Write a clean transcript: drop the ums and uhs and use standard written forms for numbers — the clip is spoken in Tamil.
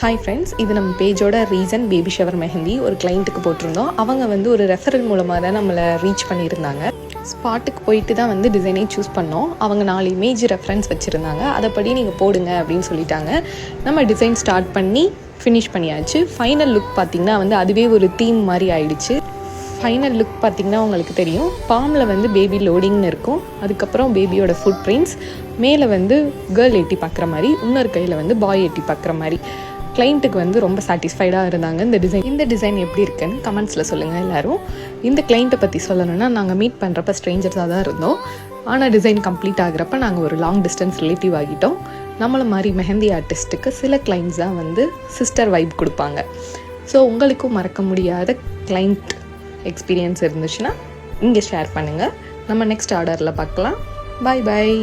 ஹாய் ஃப்ரெண்ட்ஸ், இது நம்ம பேஜோட ரீசன் பேபி ஷவர் மெஹந்தி ஒரு கிளைண்ட்டுக்கு போட்டிருந்தோம். அவங்க வந்து ஒரு ரெஃபரல் மூலமாக தான் நம்மளை ரீச் பண்ணியிருந்தாங்க. ஸ்பாட்டுக்கு போயிட்டு தான் வந்து டிசைனே சூஸ் பண்ணோம். அவங்க 4 இமேஜ் ரெஃபரன்ஸ் வச்சுருந்தாங்க. அதைப்படி நீங்கள் போடுங்க அப்படின்னு சொல்லிட்டாங்க. நம்ம டிசைன் ஸ்டார்ட் பண்ணி ஃபினிஷ் பண்ணியாச்சு. ஃபைனல் லுக் பார்த்திங்கன்னா வந்து அதுவே ஒரு தீம் மாதிரி ஆயிடுச்சு. ஃபைனல் லுக் பார்த்திங்கன்னா உங்களுக்கு தெரியும். பாமில் வந்து பேபி லோடிங்னு இருக்கும். அதுக்கப்புறம் பேபியோட ஃபுட் பிரிண்ட்ஸ், மேலே வந்து கேர்ள் எட்டி பார்க்குற மாதிரி, இன்னொரு கையில் வந்து பாய் எட்டி பார்க்குற மாதிரி. கிளைண்ட்டுக்கு வந்து ரொம்ப சாட்டிஸ்ஃபைடாக இருந்தாங்க. இந்த டிசைன் எப்படி இருக்குன்னு கமெண்ட்ஸில் சொல்லுங்கள் எல்லோரும். இந்த கிளைண்ட்டை பற்றி சொல்லணும்னா, நாங்கள் மீட் பண்ணுறப்ப ஸ்ட்ரேஞ்சர்ஸாக தான் இருந்தோம். ஆனால் டிசைன் கம்ப்ளீட் ஆகிறப்ப நாங்கள் ஒரு லாங் டிஸ்டன்ஸ் ரிலேட்டிவ் ஆகிட்டோம். நம்மளை மாதிரி மெஹந்தி ஆர்டிஸ்ட்டுக்கு சில கிளைண்ட்ஸ் தான் வந்து சிஸ்டர் வைப் கொடுப்பாங்க. ஸோ உங்களுக்கும் மறக்க முடியாத கிளைண்ட் எக்ஸ்பீரியன்ஸ் இருந்துச்சுன்னா இங்கே ஷேர் பண்ணுங்கள். நம்ம நெக்ஸ்ட் ஆர்டரில் பார்க்கலாம். பாய் பாய்.